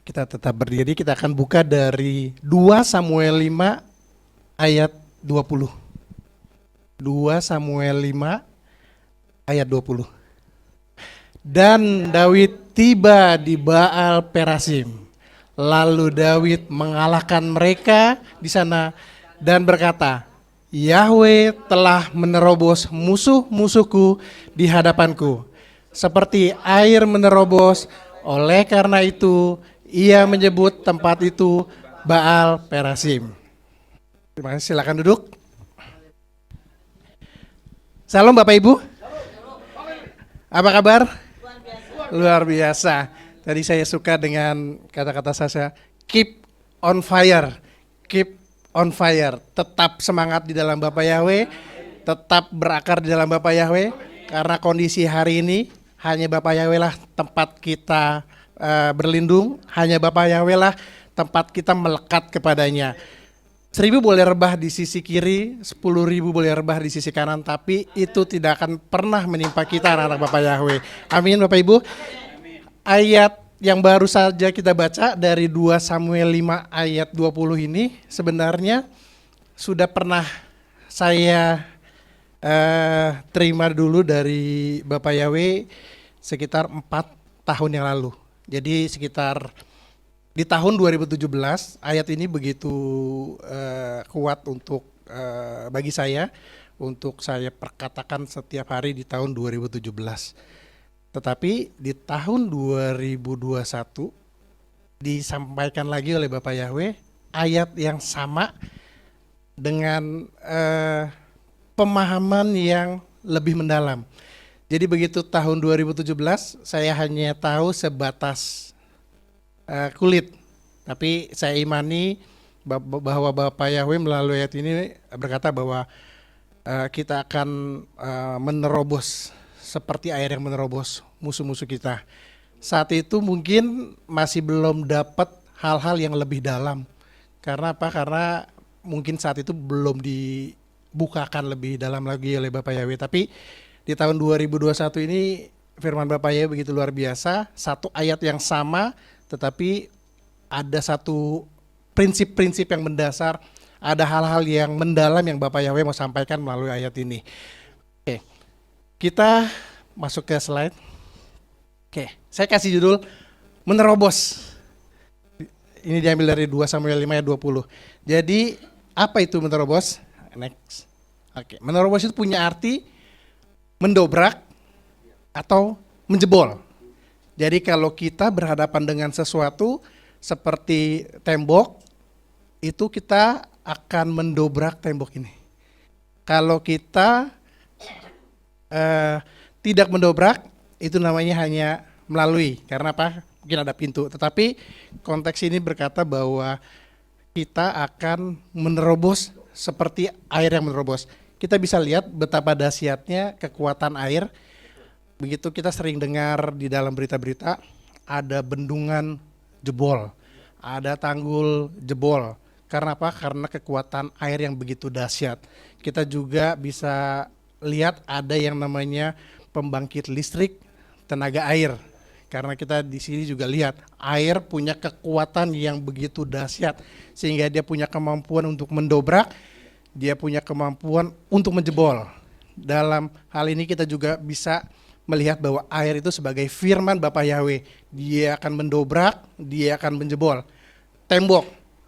Kita tetap berdiri, kita akan buka dari 2 Samuel 5 ayat 20. 2 Samuel 5 ayat 20. Dan Daud tiba di Baal Perasim. Lalu Daud mengalahkan mereka di sana dan berkata, Yahweh telah menerobos musuh-musuhku di hadapanku, seperti air menerobos. Oleh karena itu, ia menyebut tempat itu Baal Perasim. Terima kasih, silakan duduk. Salam Bapak Ibu. Apa kabar? Luar biasa. Tadi saya suka dengan kata-kata saya, keep on fire. Keep on fire. Tetap semangat di dalam Bapak Yahweh, tetap berakar di dalam Bapak Yahweh, karena kondisi hari ini hanya Bapak Yahweh lah tempat kita berlindung, hanya Bapak Yahweh lah tempat kita melekat kepadanya. 1.000 boleh rebah di sisi kiri, 10.000 boleh rebah di sisi kanan, tapi itu tidak akan pernah menimpa kita anak-anak Bapak Yahweh. Amin Bapak Ibu. Ayat yang baru saja kita baca dari 2 Samuel 5 ayat 20 ini sebenarnya sudah pernah saya terima dulu dari Bapak Yahweh sekitar 4 tahun yang lalu. Jadi sekitar di tahun 2017 ayat ini begitu kuat untuk bagi saya untuk saya perkatakan setiap hari di tahun 2017. Tetapi di tahun 2021 disampaikan lagi oleh Bapak Yahweh ayat yang sama dengan pemahaman yang lebih mendalam. Jadi begitu tahun 2017 saya hanya tahu sebatas kulit, tapi saya imani bahwa Bapak Yahweh melalui ayat ini berkata bahwa kita akan menerobos seperti air yang menerobos musuh-musuh kita. Saat itu mungkin masih belum dapat hal-hal yang lebih dalam. Karena apa? Karena mungkin saat itu belum dibukakan lebih dalam lagi oleh Bapak Yahweh. Tapi di tahun 2021 ini firman Bapak Yahweh begitu luar biasa. Satu ayat yang sama, tetapi ada satu prinsip-prinsip yang mendasar, ada hal-hal yang mendalam yang Bapak Yahweh mau sampaikan melalui ayat ini. Oke, kita masuk ke slide. Oke, saya kasih judul menerobos. Ini diambil dari 2 Samuel 5 ayat 20. Jadi apa itu menerobos? Next. Oke, menerobos itu punya arti mendobrak atau menjebol. Jadi kalau kita berhadapan dengan sesuatu seperti tembok, itu kita akan mendobrak tembok ini. Kalau kita tidak mendobrak, itu namanya hanya melalui. Karena apa? Mungkin ada pintu. Tetapi konteks ini berkata bahwa kita akan menerobos seperti air yang menerobos. Kita bisa lihat betapa dahsyatnya kekuatan air. Begitu kita sering dengar di dalam berita-berita, ada bendungan jebol, ada tanggul jebol. Karena apa? Karena kekuatan air yang begitu dahsyat. Kita juga bisa lihat ada yang namanya pembangkit listrik tenaga air. Karena kita di sini juga lihat air punya kekuatan yang begitu dahsyat sehingga dia punya kemampuan untuk mendobrak, dia punya kemampuan untuk menjebol. Dalam hal ini kita juga bisa melihat bahwa air itu sebagai firman Bapak Yahweh. Dia akan mendobrak, dia akan menjebol. Tembok,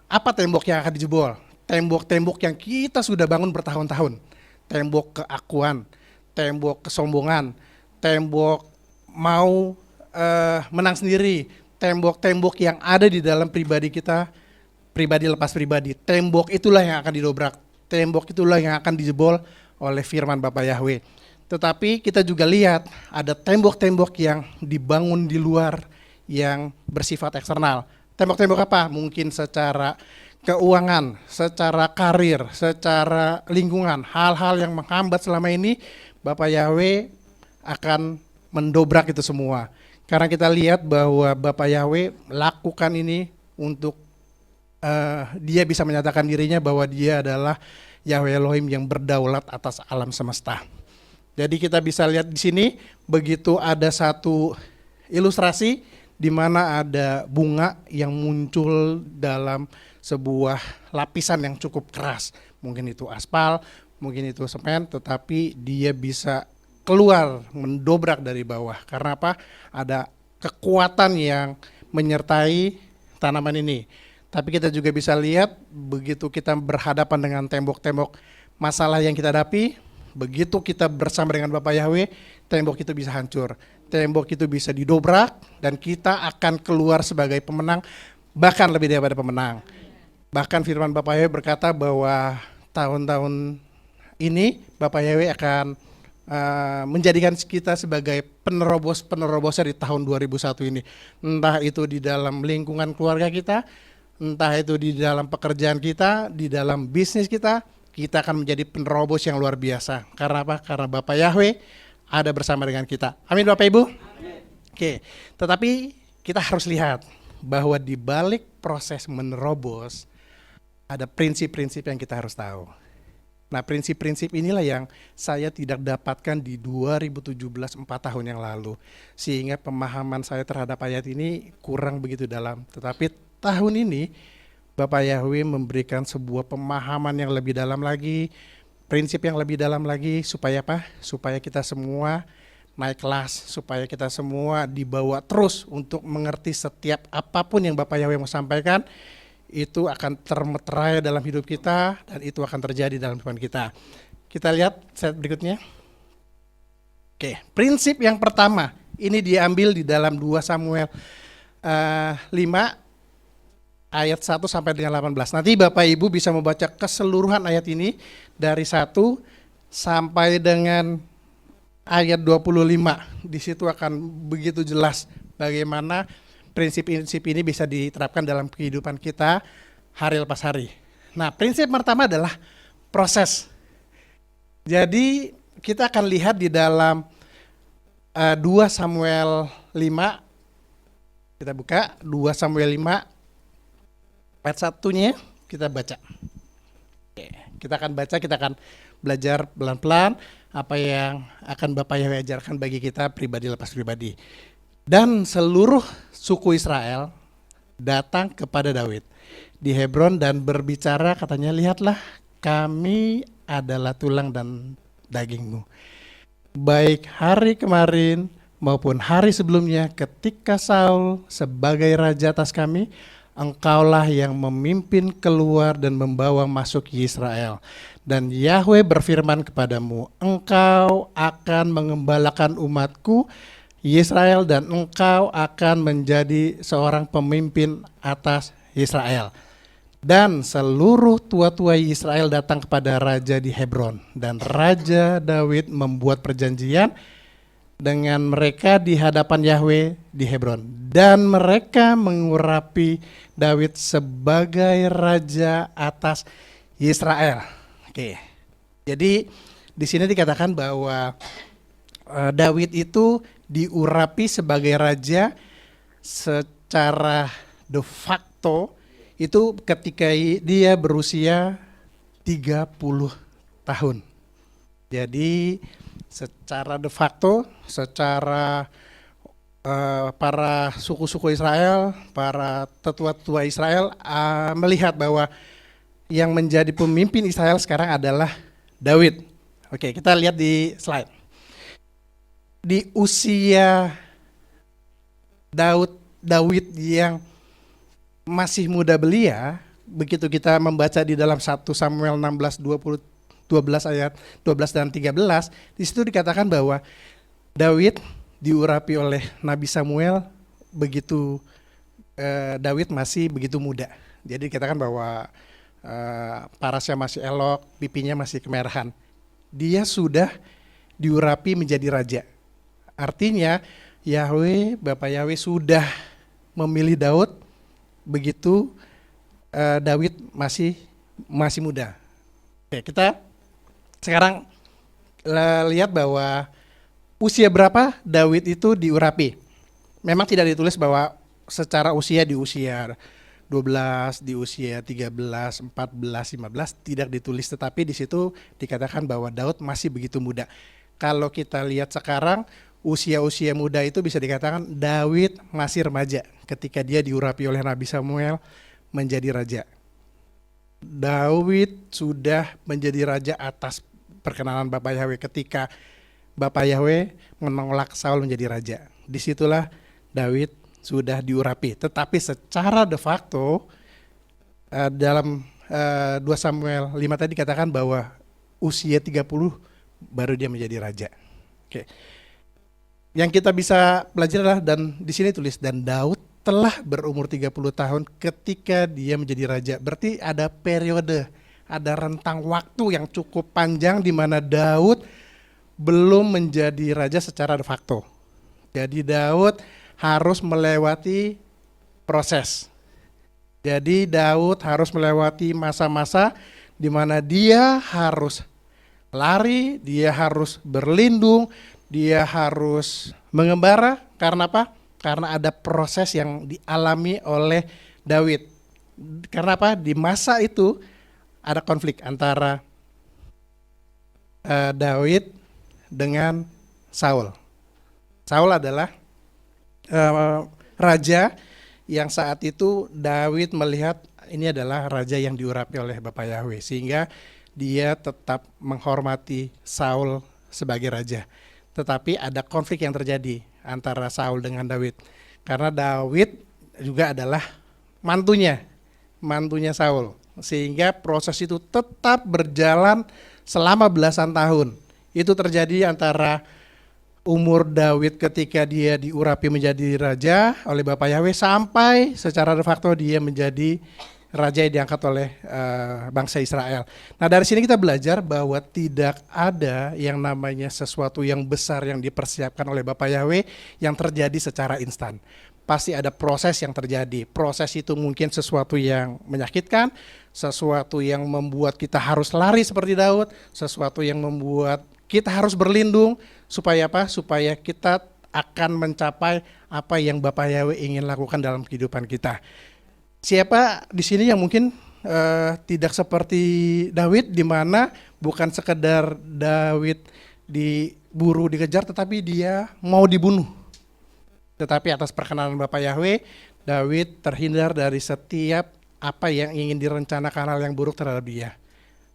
apa tembok yang akan dijebol? Tembok-tembok yang kita sudah bangun bertahun-tahun. Tembok keakuan, tembok kesombongan, tembok mau menang sendiri, tembok-tembok yang ada di dalam pribadi kita, pribadi lepas pribadi. Tembok itulah yang akan didobrak, tembok itulah yang akan dijebol oleh firman Bapak Yahweh. Tetapi kita juga lihat ada tembok-tembok yang dibangun di luar yang bersifat eksternal. Tembok-tembok apa? Mungkin secara keuangan, secara karir, secara lingkungan, hal-hal yang menghambat selama ini, Bapak Yahweh akan mendobrak itu semua. Karena kita lihat bahwa Bapak Yahweh lakukan ini untuk dia bisa menyatakan dirinya bahwa dia adalah Yahweh Elohim yang berdaulat atas alam semesta. Jadi kita bisa lihat di sini begitu ada satu ilustrasi di mana ada bunga yang muncul dalam sebuah lapisan yang cukup keras. Mungkin itu aspal, mungkin itu semen, tetapi dia bisa keluar mendobrak dari bawah. Karena apa? Ada kekuatan yang menyertai tanaman ini. Tapi kita juga bisa lihat begitu kita berhadapan dengan tembok-tembok masalah yang kita hadapi, begitu kita bersama dengan Bapak Yahweh, tembok itu bisa hancur. Tembok itu bisa didobrak dan kita akan keluar sebagai pemenang, bahkan lebih daripada pemenang. Bahkan firman Bapak Yahweh berkata bahwa tahun-tahun ini Bapak Yahweh akan menjadikan kita sebagai penerobos-penerobosnya di tahun 2001 ini. Entah itu di dalam lingkungan keluarga kita, entah itu di dalam pekerjaan kita, di dalam bisnis kita akan menjadi penerobos yang luar biasa. Karena apa? Karena Bapak Yahweh ada bersama dengan kita. Amin Bapak Ibu? Amin. Oke, tetapi kita harus lihat bahwa di balik proses menerobos ada prinsip-prinsip yang kita harus tahu. Nah, prinsip-prinsip inilah yang saya tidak dapatkan di 2017, 4 tahun yang lalu. Sehingga pemahaman saya terhadap ayat ini kurang begitu dalam. Tetapi tahun ini Bapak Yahweh memberikan sebuah pemahaman yang lebih dalam lagi, prinsip yang lebih dalam lagi, supaya apa? Supaya kita semua naik kelas, supaya kita semua dibawa terus untuk mengerti setiap apapun yang Bapak Yahweh mau sampaikan, itu akan termeterai dalam hidup kita dan itu akan terjadi dalam kehidupan kita. Kita lihat slide berikutnya. Oke, prinsip yang pertama ini diambil di dalam 2 Samuel 5 ayat 1 sampai dengan 18. Nanti Bapak Ibu bisa membaca keseluruhan ayat ini dari 1 sampai dengan ayat 25. Di situ akan begitu jelas bagaimana prinsip-prinsip ini bisa diterapkan dalam kehidupan kita hari lepas hari. Nah, prinsip pertama adalah proses. Jadi kita akan lihat di dalam 2 Samuel 5, kita buka 2 Samuel 5, ayat 1-nya kita baca. Kita akan baca, kita akan belajar pelan-pelan apa yang akan Bapak Yahweh ajarkan bagi kita pribadi lepas pribadi. Dan seluruh suku Israel datang kepada Daud di Hebron dan berbicara, katanya, lihatlah kami adalah tulang dan dagingmu. Baik hari kemarin maupun hari sebelumnya ketika Saul sebagai raja atas kami, engkaulah yang memimpin keluar dan membawa masuk Israel. Dan Yahweh berfirman kepadamu, engkau akan mengembalakan umatku Israel dan engkau akan menjadi seorang pemimpin atas Israel. Dan seluruh tua-tua Israel datang kepada raja di Hebron. Dan Raja Daud membuat perjanjian dengan mereka di hadapan Yahweh di Hebron. Dan mereka mengurapi Daud sebagai raja atas Israel. Oke. Jadi di sini dikatakan bahwa Daud itu diurapi sebagai raja secara de facto itu ketika dia berusia 30 tahun. Jadi secara de facto, secara para suku-suku Israel, para tetua-tua Israel melihat bahwa yang menjadi pemimpin Israel sekarang adalah Daud. Oke, kita lihat di slide. Di usia Daud yang masih muda belia, begitu kita membaca di dalam 1 Samuel 16, 12 ayat 12 dan 13, di situ dikatakan bahwa Daud diurapi oleh Nabi Samuel begitu Daud masih begitu muda. Jadi dikatakan bahwa parasnya masih elok, pipinya masih kemerahan. Dia sudah diurapi menjadi raja. Artinya Yahweh, Bapak Yahweh sudah memilih Daud begitu Daud masih muda. Oke, kita sekarang lihat bahwa usia berapa Daud itu diurapi. Memang tidak ditulis bahwa secara usia di usia 12, di usia 13, 14, 15 tidak ditulis, tetapi di situ dikatakan bahwa Daud masih begitu muda. kalau kita lihat sekarang, usia-usia muda itu bisa dikatakan Daud masih remaja ketika dia diurapi oleh Nabi Samuel menjadi raja. Daud sudah menjadi raja atas perkenanan Bapak Yahweh ketika Bapak Yahweh menolak Saul menjadi raja. Disitulah Daud sudah diurapi. Tetapi secara de facto dalam 2 Samuel 5 tadi dikatakan bahwa usia 30 baru dia menjadi raja. Oke. Yang kita bisa belajar adalah, dan di sini tulis, dan Daud telah berumur 30 tahun ketika dia menjadi raja. Berarti ada periode, ada rentang waktu yang cukup panjang di mana Daud belum menjadi raja secara de facto. Jadi Daud harus melewati proses. Jadi Daud harus melewati masa-masa di mana dia harus lari, dia harus berlindung, dia harus mengembara. Karena apa? Karena ada proses yang dialami oleh Daud. Karena apa? Di masa itu ada konflik antara Daud dengan Saul. Saul adalah raja yang saat itu Daud melihat ini adalah raja yang diurapi oleh Bapak Yahweh, sehingga dia tetap menghormati Saul sebagai raja. Tetapi ada konflik yang terjadi antara Saul dengan Daud, karena Daud juga adalah mantunya Saul, sehingga proses itu tetap berjalan selama belasan tahun. Itu terjadi antara umur Daud ketika dia diurapi menjadi raja oleh Bapak Yahweh sampai secara de facto dia menjadi raja yang diangkat oleh bangsa Israel. Nah, dari sini kita belajar bahwa tidak ada yang namanya sesuatu yang besar yang dipersiapkan oleh Bapak Yahweh yang terjadi secara instan. Pasti ada proses yang terjadi. Proses itu mungkin sesuatu yang menyakitkan, sesuatu yang membuat kita harus lari seperti Daud, sesuatu yang membuat kita harus berlindung. Supaya apa? Supaya kita akan mencapai apa yang Bapak Yahweh ingin lakukan dalam kehidupan kita. Siapa di sini yang mungkin tidak seperti Daud, di mana bukan sekedar Daud diburu, dikejar, tetapi dia mau dibunuh. Tetapi atas perkenanan Bapak Yahweh, Daud terhindar dari setiap apa yang ingin direncanakan hal yang buruk terhadap dia.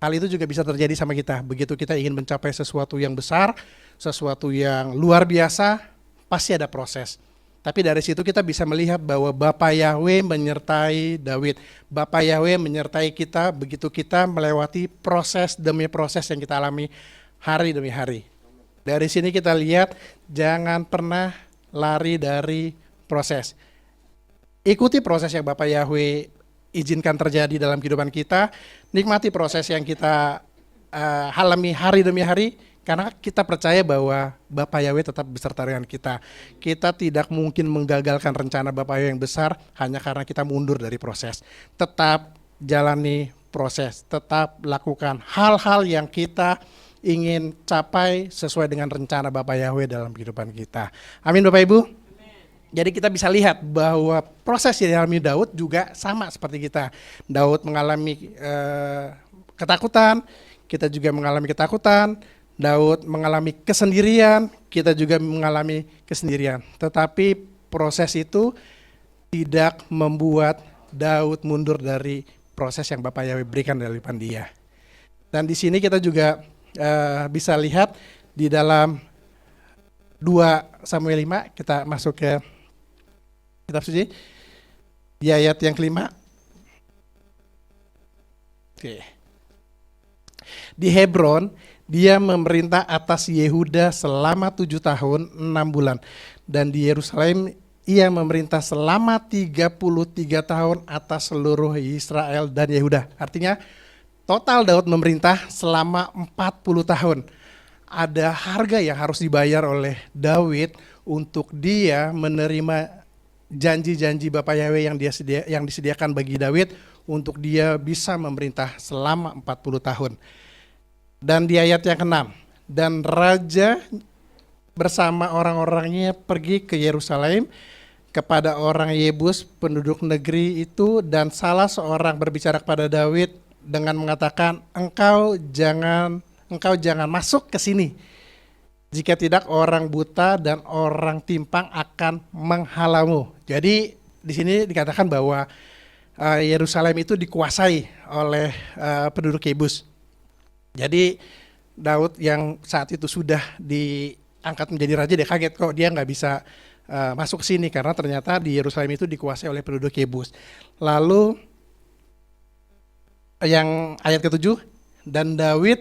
Hal itu juga bisa terjadi sama kita. Begitu kita ingin mencapai sesuatu yang besar, sesuatu yang luar biasa, pasti ada proses. Tapi dari situ kita bisa melihat bahwa Bapak Yahweh menyertai Daud. Bapak Yahweh menyertai kita begitu kita melewati proses demi proses yang kita alami hari demi hari. Dari sini kita lihat, jangan pernah lari dari proses. Ikuti proses yang Bapak Yahweh izinkan terjadi dalam kehidupan kita. Nikmati proses yang kita alami hari demi hari. Karena kita percaya bahwa Bapak Yahweh tetap beserta dengan kita. Kita tidak mungkin menggagalkan rencana Bapak Yahweh yang besar hanya karena kita mundur dari proses. Tetap jalani proses, tetap lakukan hal-hal yang kita ingin capai sesuai dengan rencana Bapak Yahweh dalam kehidupan kita. Amin Bapak Ibu. Jadi kita bisa lihat bahwa proses yang dialami Daud juga sama seperti kita. Daud mengalami ketakutan, kita juga mengalami ketakutan. Daud mengalami kesendirian, kita juga mengalami kesendirian. Tetapi proses itu tidak membuat Daud mundur dari proses yang Bapak Yahweh berikan dari depan dia. Dan di sini kita juga bisa lihat di dalam 2 Samuel 5, kita masuk ke kitab suci, di ayat yang kelima. Oke. Di Hebron, dia memerintah atas Yehuda selama 7 tahun 6 bulan. Dan di Yerusalem ia memerintah selama 33 tahun atas seluruh Israel dan Yehuda. Artinya total Daud memerintah selama 40 tahun. Ada harga yang harus dibayar oleh Daud untuk dia menerima janji-janji Bapak Yahweh yang disediakan bagi Daud untuk dia bisa memerintah selama 40 tahun. Dan di ayat yang ke-6, dan raja bersama orang-orangnya pergi ke Yerusalem kepada orang Yebus penduduk negeri itu, dan salah seorang berbicara kepada Daud dengan mengatakan, engkau jangan masuk ke sini. Jika tidak, orang buta dan orang timpang akan menghalamu. Jadi di sini dikatakan bahwa Yerusalem itu dikuasai oleh penduduk Yebus. Jadi Daud yang saat itu sudah diangkat menjadi raja, dia kaget kok dia nggak bisa masuk ke sini karena ternyata di Yerusalem itu dikuasai oleh penduduk Yebus. Lalu yang ayat ke-7, dan Daud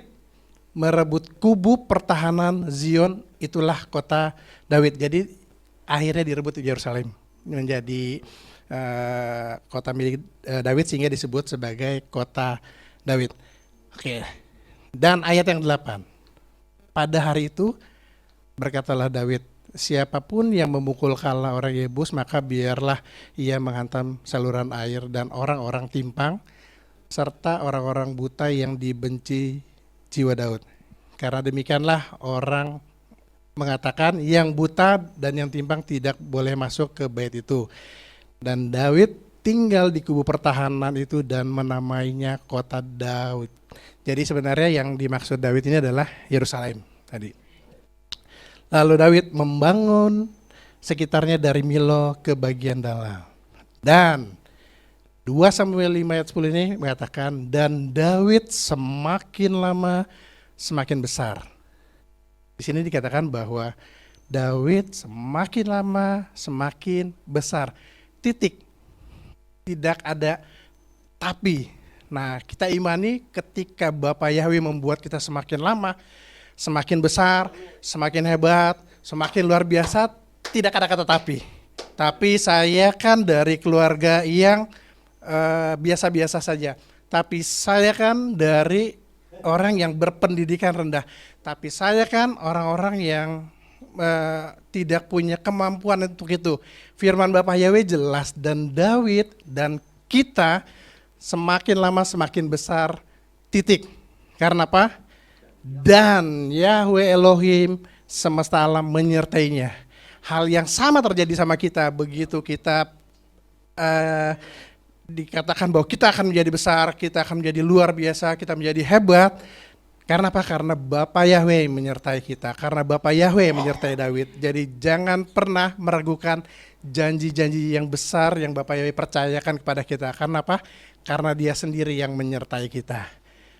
merebut kubu pertahanan Zion, itulah kota Daud. Jadi akhirnya direbut Yerusalem menjadi kota milik Daud sehingga disebut sebagai kota Daud. Oke. Dan ayat yang 8. Pada hari itu berkatalah Daud, siapapun yang memukul kepala orang Yebus, maka biarlah ia menghantam saluran air, dan orang-orang timpang serta orang-orang buta yang dibenci jiwa Daud. Karena demikianlah orang mengatakan yang buta dan yang timpang tidak boleh masuk ke bait itu. Dan Daud tinggal di kubu pertahanan itu dan menamainya kota Daud. Jadi sebenarnya yang dimaksud Daud ini adalah Yerusalem tadi. Lalu Daud membangun sekitarnya dari Milo ke bagian dalam. Dan 2 Samuel 5 ayat 10 ini mengatakan, dan Daud semakin lama semakin besar. Di sini dikatakan bahwa Daud semakin lama semakin besar. Titik. Tidak ada tapi. Nah, kita imani ketika Bapa Yahweh membuat kita semakin lama, semakin besar, semakin hebat, semakin luar biasa, tidak ada kata tapi. Tapi saya kan dari keluarga yang biasa-biasa saja. Tapi saya kan dari orang yang berpendidikan rendah. Tapi saya kan orang-orang yang tidak punya kemampuan untuk itu. Firman Bapak Yahweh jelas, dan Daud dan kita semakin lama semakin besar, titik. Karena apa? Dan Yahweh Elohim semesta alam menyertainya. Hal yang sama terjadi sama kita begitu kita dikatakan bahwa kita akan menjadi besar, kita akan menjadi luar biasa, kita menjadi hebat. Karena apa? Karena Bapa Yahweh menyertai kita, karena Bapa Yahweh menyertai Daud. Jadi jangan pernah meragukan janji-janji yang besar yang Bapa Yahweh percayakan kepada kita. Karena apa? Karena Dia sendiri yang menyertai kita.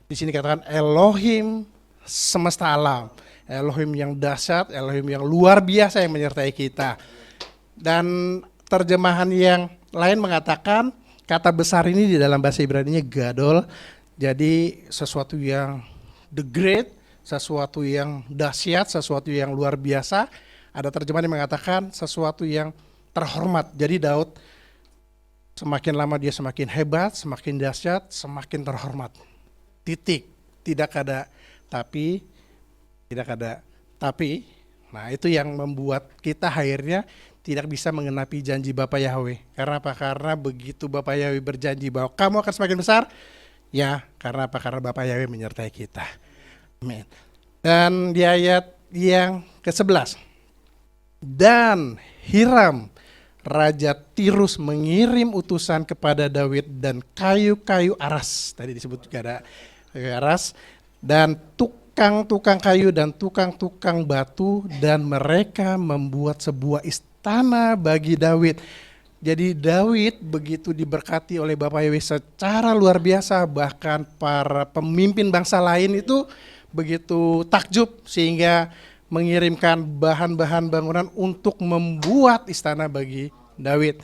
Di sini katakan Elohim semesta alam, Elohim yang dahsyat, Elohim yang luar biasa yang menyertai kita. Dan terjemahan yang lain mengatakan kata besar ini di dalam bahasa Ibrani-nya gadol, jadi sesuatu yang the great, sesuatu yang dahsyat, sesuatu yang luar biasa. Ada terjemahan yang mengatakan sesuatu yang terhormat. Jadi Daud semakin lama dia semakin hebat, semakin dahsyat, semakin terhormat. Titik, tidak ada tapi, tidak ada tapi. Nah, itu yang membuat kita akhirnya tidak bisa mengenapi janji Bapa Yahweh. Karena apa? Karena begitu Bapa Yahweh berjanji bahwa kamu akan semakin besar, ya karena apa? Karena Bapa Yahweh menyertai kita. Amin. Dan di ayat yang ke-11, dan Hiram Raja Tirus mengirim utusan kepada Daud dan kayu-kayu aras, tadi disebut juga ada kayu aras, dan tukang-tukang kayu dan tukang-tukang batu, dan mereka membuat sebuah istana bagi Daud. Jadi Daud begitu diberkati oleh Bapa Yahweh secara luar biasa, bahkan para pemimpin bangsa lain itu begitu takjub sehingga mengirimkan bahan-bahan bangunan untuk membuat istana bagi Daud.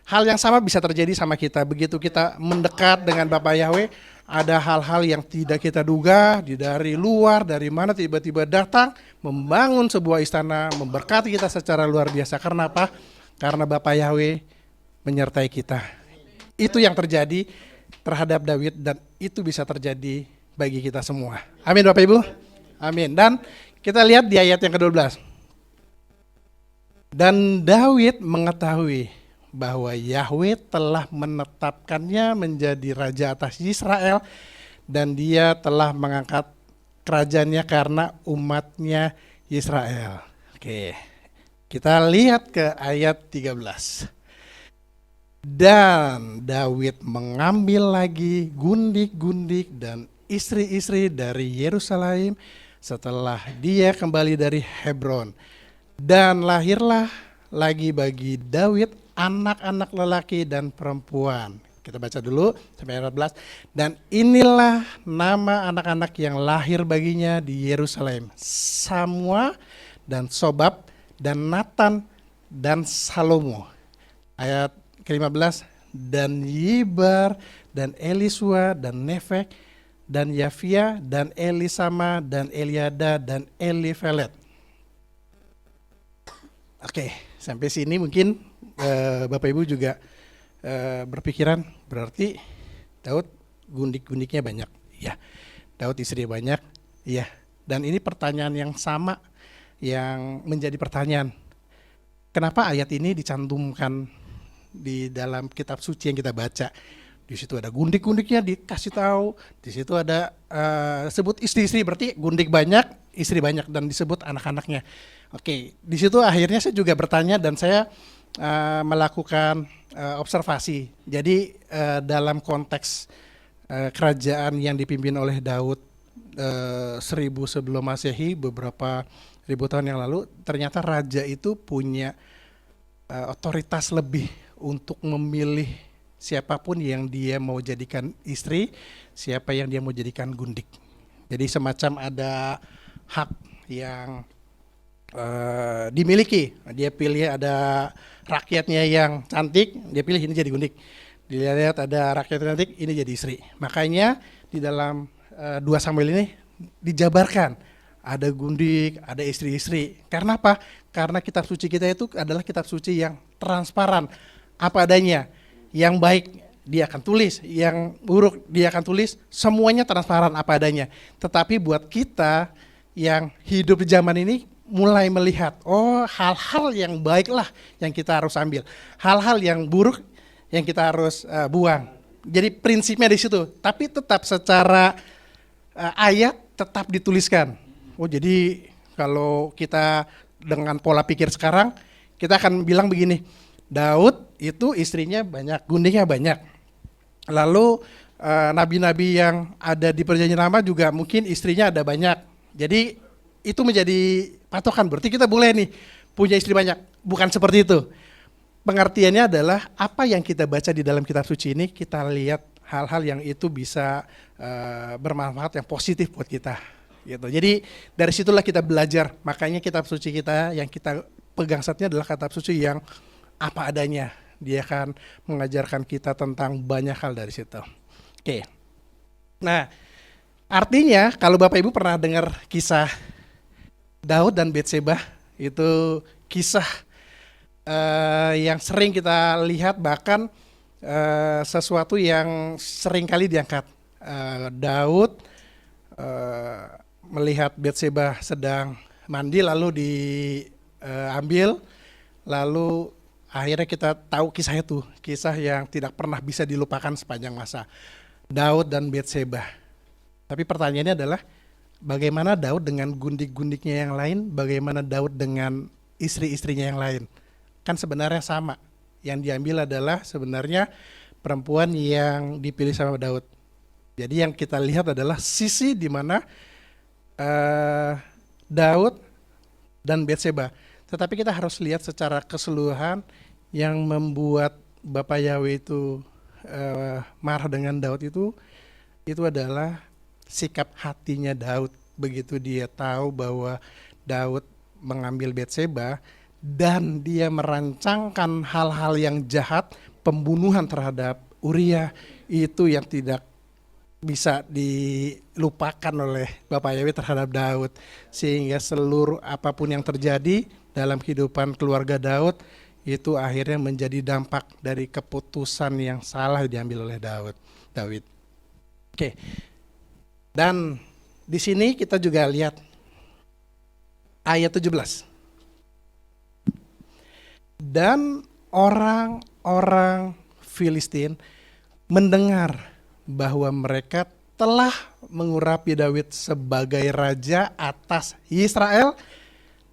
Hal yang sama bisa terjadi sama kita. Begitu kita mendekat dengan Bapa Yahweh, ada hal-hal yang tidak kita duga dari luar, dari mana tiba-tiba datang, membangun sebuah istana, memberkati kita secara luar biasa. Karena apa? Karena Bapa Yahweh menyertai kita. Itu yang terjadi terhadap Daud dan itu bisa terjadi bagi kita semua. Amin Bapak Ibu. Amin. Dan kita lihat di ayat yang ke-12. Dan Daud mengetahui bahwa Yahweh telah menetapkannya menjadi raja atas Israel dan dia telah mengangkat kerajaannya karena umatnya Israel. Oke, kita lihat ke ayat 13. Dan Daud mengambil lagi gundik-gundik dan istri-istri dari Yerusalem, setelah dia kembali dari Hebron. Dan lahirlah lagi bagi Daud anak-anak lelaki dan perempuan. Kita baca dulu sampai ayat 14. Dan inilah nama anak-anak yang lahir baginya di Yerusalem: Samua dan Sobab dan Natan dan Salomo. Ayat ke-15, dan Yibar dan Elisua dan Nefek dan Yafia dan Elisama dan Eliada dan Elifelet. Oke, sampai sini mungkin Bapak Ibu juga berpikiran berarti Daud gundik-gundiknya banyak. Ya, Daud istri banyak. Ya, dan ini pertanyaan yang sama yang menjadi pertanyaan. Kenapa ayat ini dicantumkan di dalam kitab suci yang kita baca? Di situ ada gundik-gundiknya dikasih tahu, di situ ada sebut istri-istri, berarti gundik banyak, istri banyak, dan disebut anak-anaknya. Oke, di situ akhirnya saya juga bertanya dan saya melakukan observasi. Jadi dalam konteks kerajaan yang dipimpin oleh Daud 1000 sebelum Masehi, beberapa ribu tahun yang lalu, ternyata raja itu punya otoritas lebih untuk memilih siapapun yang dia mau jadikan istri, siapa yang dia mau jadikan gundik. Jadi semacam ada hak yang dimiliki. Dia pilih, ada rakyatnya yang cantik, dia pilih ini jadi gundik. Dilihat ada rakyat cantik, ini jadi istri. Makanya di dalam 2 Samuel ini dijabarkan ada gundik, ada istri-istri. Karena apa? Karena kitab suci kita itu adalah kitab suci yang transparan, apa adanya. Yang baik dia akan tulis, yang buruk dia akan tulis, semuanya transparan apa adanya. Tetapi buat kita yang hidup di zaman ini mulai melihat, oh hal-hal yang baiklah yang kita harus ambil, hal-hal yang buruk yang kita harus buang. Jadi prinsipnya di situ, tapi tetap secara ayat tetap dituliskan. Oh jadi kalau kita dengan pola pikir sekarang, kita akan bilang begini, Daud itu istrinya banyak, gundiknya banyak. Lalu nabi-nabi yang ada di Perjanjian Lama juga mungkin istrinya ada banyak. Jadi itu menjadi patokan, berarti kita boleh nih punya istri banyak. Bukan seperti itu. Pengertiannya adalah apa yang kita baca di dalam kitab suci ini, kita lihat hal-hal yang itu bisa bermanfaat, yang positif buat kita. Gitu. Jadi dari situlah kita belajar. Makanya kitab suci kita yang kita pegang saat ini adalah kitab suci yang apa adanya. Dia akan mengajarkan kita tentang banyak hal dari situ. Oke. Nah, artinya kalau Bapak Ibu pernah dengar kisah Daud dan Batseba, itu kisah yang sering kita lihat, bahkan sesuatu yang sering kali diangkat. Daud melihat Batseba sedang mandi lalu diambil, lalu akhirnya kita tahu kisah itu, kisah yang tidak pernah bisa dilupakan sepanjang masa, Daud dan Batseba. Tapi pertanyaannya adalah bagaimana Daud dengan gundik-gundiknya yang lain, bagaimana Daud dengan istri-istrinya yang lain? Kan sebenarnya sama, yang diambil adalah sebenarnya perempuan yang dipilih sama Daud. Jadi yang kita lihat adalah sisi di mana Daud dan Batseba. Tetapi kita harus lihat secara keseluruhan yang membuat Bapak Yahweh itu marah dengan Daud itu adalah sikap hatinya Daud. Begitu dia tahu bahwa Daud mengambil Batseba dan dia merancangkan hal-hal yang jahat, pembunuhan terhadap Uria, itu yang tidak bisa dilupakan oleh Bapak Yahweh terhadap Daud, sehingga seluruh apapun yang terjadi dalam kehidupan keluarga Daud itu akhirnya menjadi dampak dari keputusan yang salah diambil oleh Daud. Oke. Dan di sini kita juga lihat ayat 17. Dan orang-orang Filistin mendengar bahwa mereka telah mengurapi Daud sebagai raja atas Israel,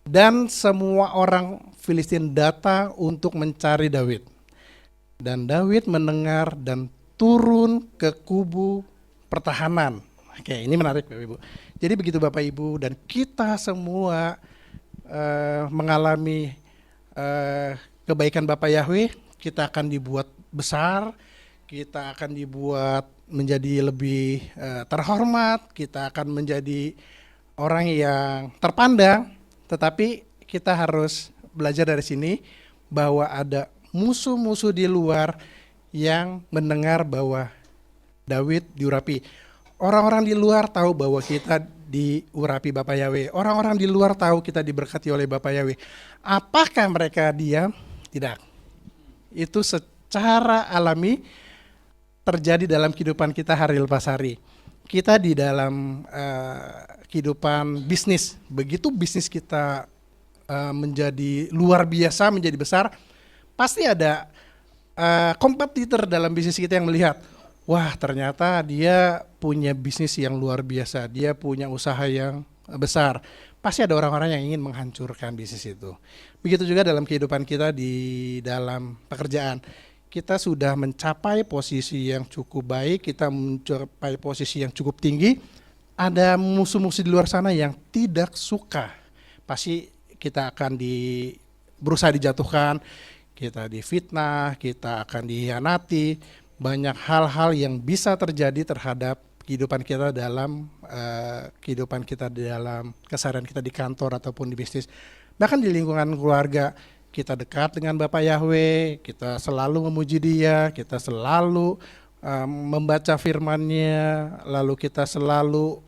dan semua orang Filistin datang untuk mencari Daud. Dan Daud mendengar dan turun ke kubu pertahanan. Oke, ini menarik Bapak Ibu. Jadi begitu Bapak Ibu dan kita semua mengalami kebaikan Bapak Yahweh, kita akan dibuat besar, kita akan dibuat menjadi lebih terhormat, kita akan menjadi orang yang terpandang, tetapi kita harus belajar dari sini bahwa ada musuh-musuh di luar yang mendengar bahwa Daud diurapi. Orang-orang di luar tahu bahwa kita diurapi Bapa Yahweh. Orang-orang di luar tahu kita diberkati oleh Bapa Yahweh. Apakah mereka diam? Tidak. Itu secara alami terjadi dalam kehidupan kita hari lepas hari. Kita di dalam kehidupan bisnis, begitu bisnis kita menjadi luar biasa, menjadi besar, pasti ada kompetitor dalam bisnis kita yang melihat, wah ternyata dia punya bisnis yang luar biasa, dia punya usaha yang besar. Pasti ada orang-orang yang ingin menghancurkan bisnis itu. Begitu juga dalam kehidupan kita di dalam pekerjaan. Kita sudah mencapai posisi yang cukup baik, kita mencapai posisi yang cukup tinggi, ada musuh-musuh di luar sana yang tidak suka. Pasti kita akan berusaha dijatuhkan, kita difitnah, kita akan dihianati, banyak hal-hal yang bisa terjadi terhadap kehidupan kita dalam keseharian kita di kantor ataupun di bisnis. Bahkan di lingkungan keluarga, kita dekat dengan Bapak Yahweh, kita selalu memuji Dia, kita selalu membaca firman-Nya, lalu kita selalu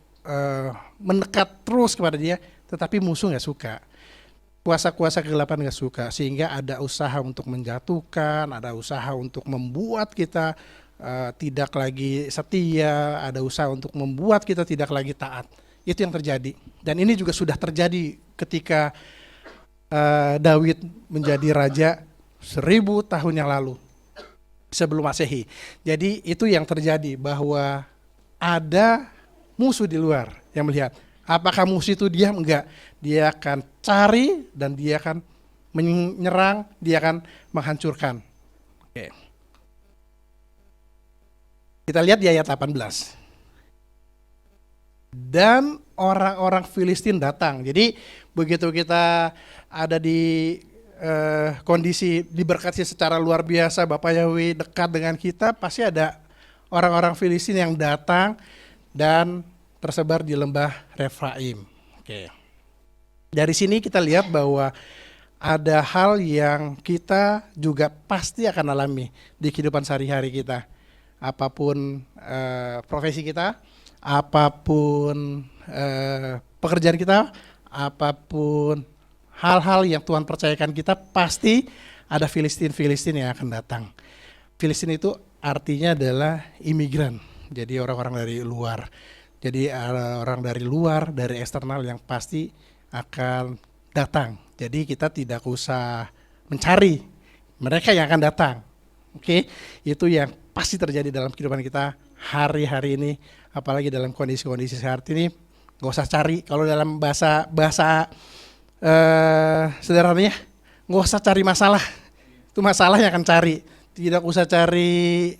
mendekat terus kepada Dia, tetapi musuh nggak suka. Kuasa-kuasa kegelapan nggak suka, sehingga ada usaha untuk menjatuhkan, ada usaha untuk membuat kita tidak lagi setia, ada usaha untuk membuat kita tidak lagi taat. Itu yang terjadi. Dan ini juga sudah terjadi ketika Daud menjadi raja 1000 tahun yang lalu sebelum Masehi. Jadi itu yang terjadi, bahwa ada musuh di luar yang melihat. Apakah musuh itu diam? Enggak. Dia akan cari dan dia akan menyerang, dia akan menghancurkan. Oke. Kita lihat di ayat 18. Dan orang-orang Filistin datang. Jadi begitu kita ada di kondisi diberkati secara luar biasa, Bapak Yahweh dekat dengan kita, pasti ada orang-orang Filistin yang datang dan tersebar di lembah Refraim. Oke. Dari sini kita lihat bahwa ada hal yang kita juga pasti akan alami di kehidupan sehari-hari kita. Apapun profesi kita, apapun pekerjaan kita, apapun hal-hal yang Tuhan percayakan kita, pasti ada Filistin yang akan datang. Filistin itu artinya adalah imigran, jadi orang-orang dari luar. Jadi orang dari luar, dari eksternal yang pasti akan datang. Jadi kita tidak usah mencari, mereka yang akan datang. Oke, itu yang pasti terjadi dalam kehidupan kita hari-hari ini, apalagi dalam kondisi-kondisi saat ini. Gak usah cari, kalau dalam bahasa sederhananya, gak usah cari masalah, itu masalah yang akan cari. Tidak usah cari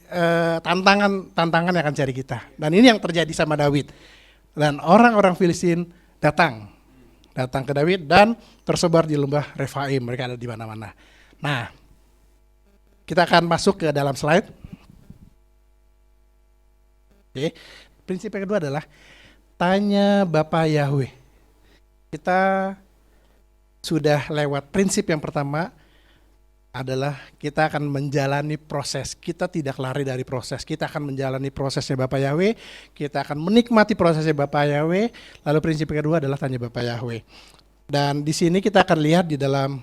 tantangan yang akan cari kita. Dan ini yang terjadi sama Daud. Dan orang-orang Filistin datang ke Daud dan tersebar di lembah Refaim. Mereka ada di mana-mana. Nah, kita akan masuk ke dalam slide. Oke. Prinsip yang kedua adalah tanya Bapak Yahweh. Kita sudah lewat prinsip yang pertama, adalah kita akan menjalani proses. Kita tidak lari dari proses. Kita akan menjalani prosesnya Bapak Yahweh. Kita akan menikmati prosesnya Bapak Yahweh. Lalu prinsip kedua adalah tanya Bapak Yahweh. Dan di sini kita akan lihat di dalam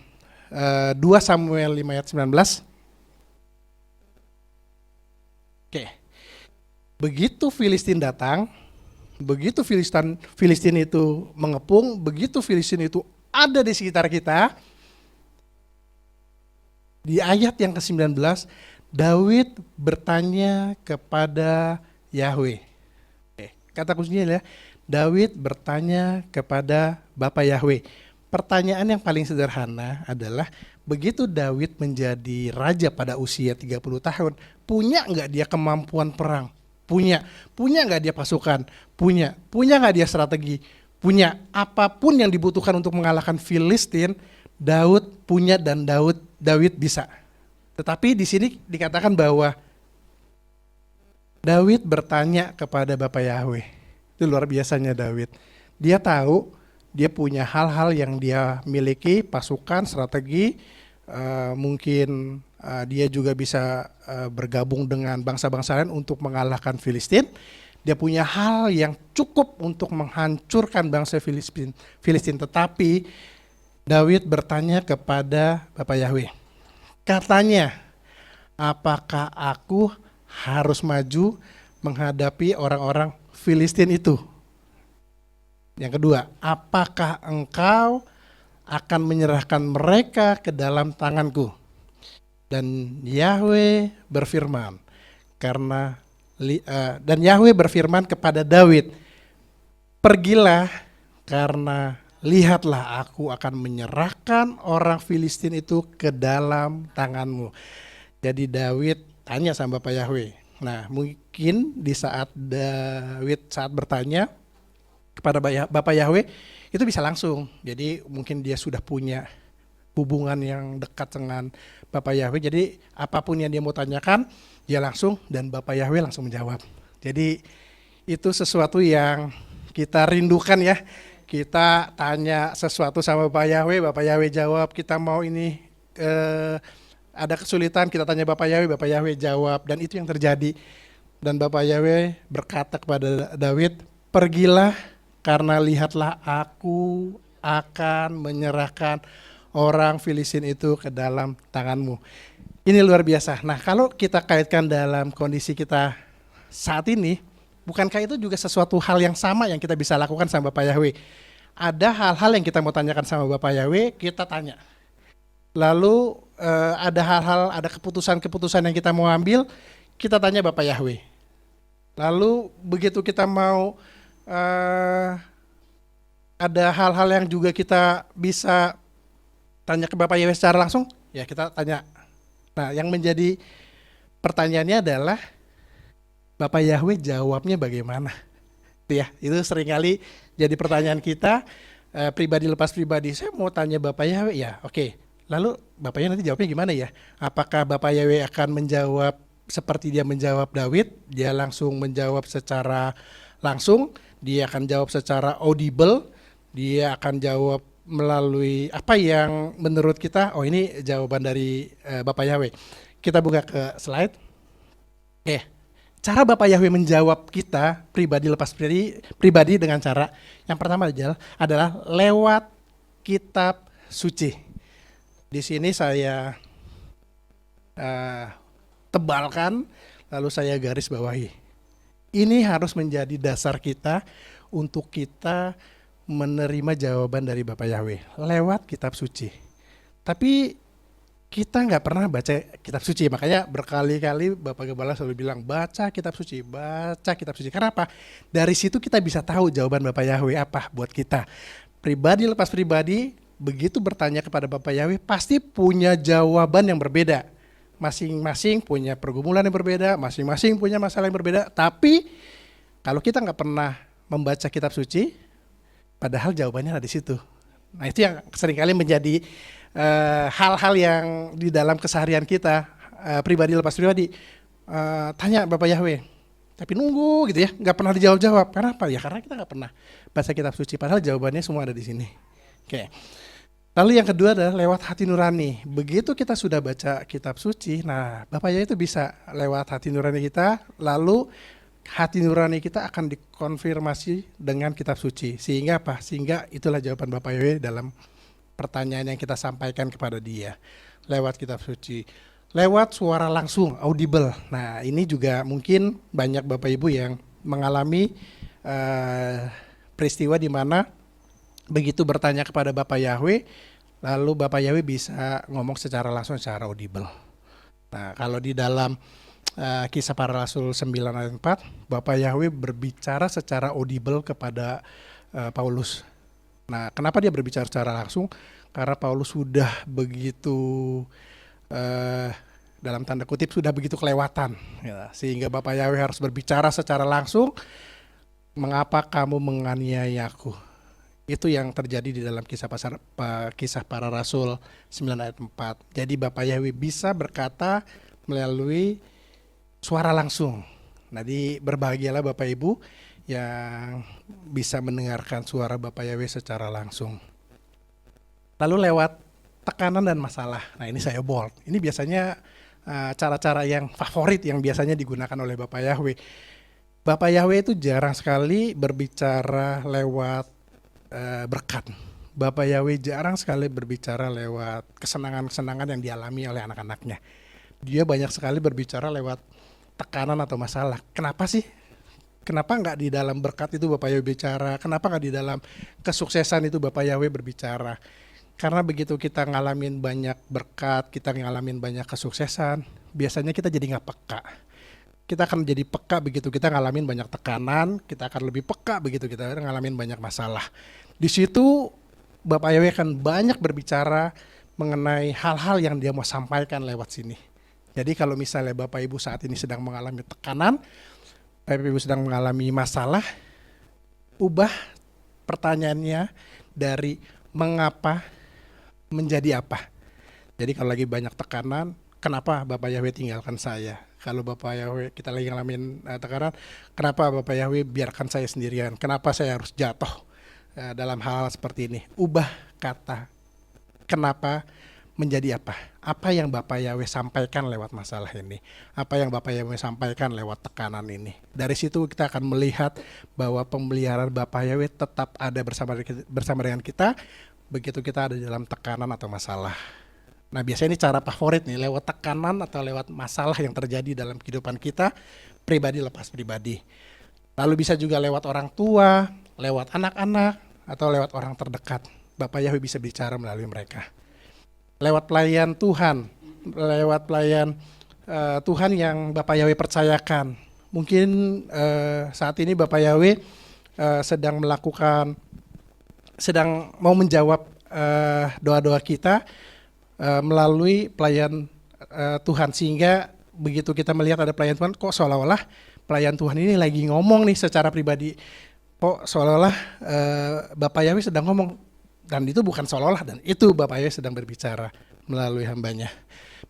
2 Samuel 5 ayat 19. Oke. Begitu Filistin datang, begitu Filistin itu mengepung, begitu Filistin itu ada di sekitar kita, di ayat yang ke-19, Daud bertanya kepada Yahweh. Kata kuncinya adalah Daud bertanya kepada Bapa Yahweh. Pertanyaan yang paling sederhana adalah, begitu Daud menjadi raja pada usia 30 tahun, punya enggak dia kemampuan perang? Punya. Punya nggak dia pasukan? Punya. Punya nggak dia strategi? Punya. Apapun yang dibutuhkan untuk mengalahkan Filistin, Daud punya dan Daud bisa. Tetapi di sini dikatakan bahwa Daud bertanya kepada Bapa Yahweh. Itu luar biasanya Daud. Dia tahu dia punya hal-hal yang dia miliki, pasukan, strategi, mungkin dia juga bisa bergabung dengan bangsa-bangsa lain untuk mengalahkan Filistin. Dia punya hal yang cukup untuk menghancurkan bangsa Filistin. Tetapi Daud bertanya kepada Bapa Yahweh. Katanya, apakah aku harus maju menghadapi orang-orang Filistin itu? Yang kedua, apakah engkau akan menyerahkan mereka ke dalam tanganku? Dan Yahweh berfirman, dan Yahweh berfirman kepada Daud, pergilah, karena lihatlah aku akan menyerahkan orang Filistin itu ke dalam tanganmu. Jadi Daud tanya sama Bapak Yahweh. Nah, mungkin di saat Daud bertanya kepada Bapak Yahweh, itu bisa langsung. Jadi mungkin dia sudah punya hubungan yang dekat dengan Bapak Yahweh. Jadi apapun yang dia mau tanyakan, dia langsung, dan Bapak Yahweh langsung menjawab. Jadi itu sesuatu yang kita rindukan ya. Kita tanya sesuatu sama Bapak Yahweh jawab. Kita mau ini ada kesulitan, kita tanya Bapak Yahweh jawab. Dan itu yang terjadi. Dan Bapak Yahweh berkata kepada Daud, pergilah, karena lihatlah aku akan menyerahkan orang Filistin itu ke dalam tanganmu. Ini luar biasa. Nah, kalau kita kaitkan dalam kondisi kita saat ini, bukankah itu juga sesuatu hal yang sama yang kita bisa lakukan sama Bapak Yahweh? Ada hal-hal yang kita mau tanyakan sama Bapak Yahweh, kita tanya. Lalu ada hal-hal, ada keputusan-keputusan yang kita mau ambil, kita tanya Bapak Yahweh. Lalu begitu kita mau ada hal-hal yang juga kita bisa tanya ke Bapak Yahweh secara langsung, ya kita tanya. Nah, yang menjadi pertanyaannya adalah Bapak Yahweh jawabnya bagaimana? Itu seringkali jadi pertanyaan kita pribadi lepas pribadi. Saya mau tanya Bapak Yahweh, ya oke. Lalu Bapak Yahweh nanti jawabnya gimana ya? Apakah Bapak Yahweh akan menjawab seperti dia menjawab Daud? Dia langsung menjawab secara langsung, dia akan jawab secara audible, dia akan jawab melalui apa yang menurut kita, oh ini jawaban dari Bapak Yahweh. Kita buka ke slide. Cara Bapak Yahweh menjawab kita pribadi lepas pribadi dengan cara yang pertama adalah lewat kitab suci. Di sini saya tebalkan, lalu saya garis bawahi. Ini harus menjadi dasar kita untuk kita menerima jawaban dari Bapak Yahweh lewat kitab suci. Tapi kita nggak pernah baca kitab suci, makanya berkali-kali Bapak Gembala selalu bilang baca kitab suci, baca kitab suci. Kenapa? Dari situ kita bisa tahu jawaban Bapak Yahweh apa buat kita. Pribadi lepas pribadi, begitu bertanya kepada Bapak Yahweh pasti punya jawaban yang berbeda. Masing-masing punya pergumulan yang berbeda, masing-masing punya masalah yang berbeda. Tapi kalau kita nggak pernah membaca kitab suci, padahal jawabannya ada di situ. Nah, itu yang seringkali menjadi hal-hal yang di dalam keseharian kita pribadi lepas pribadi. Tanya Bapak Yahweh, tapi nunggu gitu ya, nggak pernah dijawab-jawab. Kenapa? Ya karena kita nggak pernah baca kitab suci. Padahal jawabannya semua ada di sini. Oke. Lalu yang kedua adalah lewat hati nurani. Begitu kita sudah baca kitab suci, nah Bapak Yahweh itu bisa lewat hati nurani kita, lalu hati nurani kita akan dikonfirmasi dengan kitab suci. Sehingga apa? Sehingga itulah jawaban Bapak Yahweh dalam pertanyaan yang kita sampaikan kepada dia. Lewat kitab suci. Lewat suara langsung, audible. Nah, ini juga mungkin banyak Bapak Ibu yang mengalami peristiwa di mana begitu bertanya kepada Bapak Yahweh, lalu Bapak Yahweh bisa ngomong secara langsung, secara audible. Nah, kalau di dalam Kisah Para Rasul 9 ayat 4, Bapak Yahweh berbicara secara audible kepada Paulus. Nah, kenapa dia berbicara secara langsung? Karena Paulus sudah begitu dalam tanda kutip sudah begitu kelewatan, ya, sehingga Bapak Yahweh harus berbicara secara langsung, mengapa kamu menganiayaku? Itu yang terjadi di dalam kisah para rasul 9 ayat 4. Jadi Bapak Yahweh bisa berkata melalui suara langsung. Jadi berbahagialah Bapak Ibu yang bisa mendengarkan suara Bapak Yahweh secara langsung. Lalu lewat tekanan dan masalah. Nah ini saya bold. Ini biasanya cara-cara yang favorit yang biasanya digunakan oleh Bapak Yahweh. Bapak Yahweh itu jarang sekali berbicara lewat berkat. Bapak Yahweh jarang sekali berbicara lewat kesenangan-kesenangan yang dialami oleh anak-anaknya. Dia banyak sekali berbicara lewat tekanan atau masalah. Kenapa sih? Kenapa nggak di dalam berkat itu Bapak Yahweh bicara? Kenapa nggak di dalam kesuksesan itu Bapak Yahweh berbicara? Karena begitu kita ngalamin banyak berkat, kita ngalamin banyak kesuksesan, biasanya kita jadi nggak peka. Kita akan jadi peka begitu kita ngalamin banyak tekanan, kita akan lebih peka begitu kita ngalamin banyak masalah. Di situ Bapak Yahweh akan banyak berbicara mengenai hal-hal yang dia mau sampaikan lewat sini. Jadi kalau misalnya Bapak Ibu saat ini sedang mengalami tekanan, Bapak Ibu sedang mengalami masalah, ubah pertanyaannya dari mengapa menjadi apa. Jadi kalau lagi banyak tekanan, kenapa Bapak Yahweh tinggalkan saya? Kalau Bapak Yahweh kita lagi ngalamin tekanan, kenapa Bapak Yahweh biarkan saya sendirian? Kenapa saya harus jatuh dalam hal seperti ini? Ubah kata kenapa menjadi apa? Apa yang Bapak Yahweh sampaikan lewat masalah ini? Apa yang Bapak Yahweh sampaikan lewat tekanan ini? Dari situ kita akan melihat bahwa pemeliharaan Bapak Yahweh tetap ada bersama dengan kita, begitu kita ada dalam tekanan atau masalah. Nah biasanya ini cara favorit nih, lewat tekanan atau lewat masalah yang terjadi dalam kehidupan kita, pribadi lepas pribadi. Lalu bisa juga lewat orang tua, lewat anak-anak, atau lewat orang terdekat. Bapak Yahweh bisa bicara melalui mereka. Lewat pelayan Tuhan, lewat pelayan Tuhan yang Bapak Yahweh percayakan. Mungkin saat ini Bapak Yahweh sedang mau menjawab doa-doa kita melalui pelayan Tuhan, sehingga begitu kita melihat ada pelayan Tuhan, kok seolah-olah pelayan Tuhan ini lagi ngomong nih secara pribadi, kok seolah-olah Bapak Yahweh sedang ngomong, dan itu bukan seolah-olah, dan itu Bapak Yahweh sedang berbicara melalui hambanya,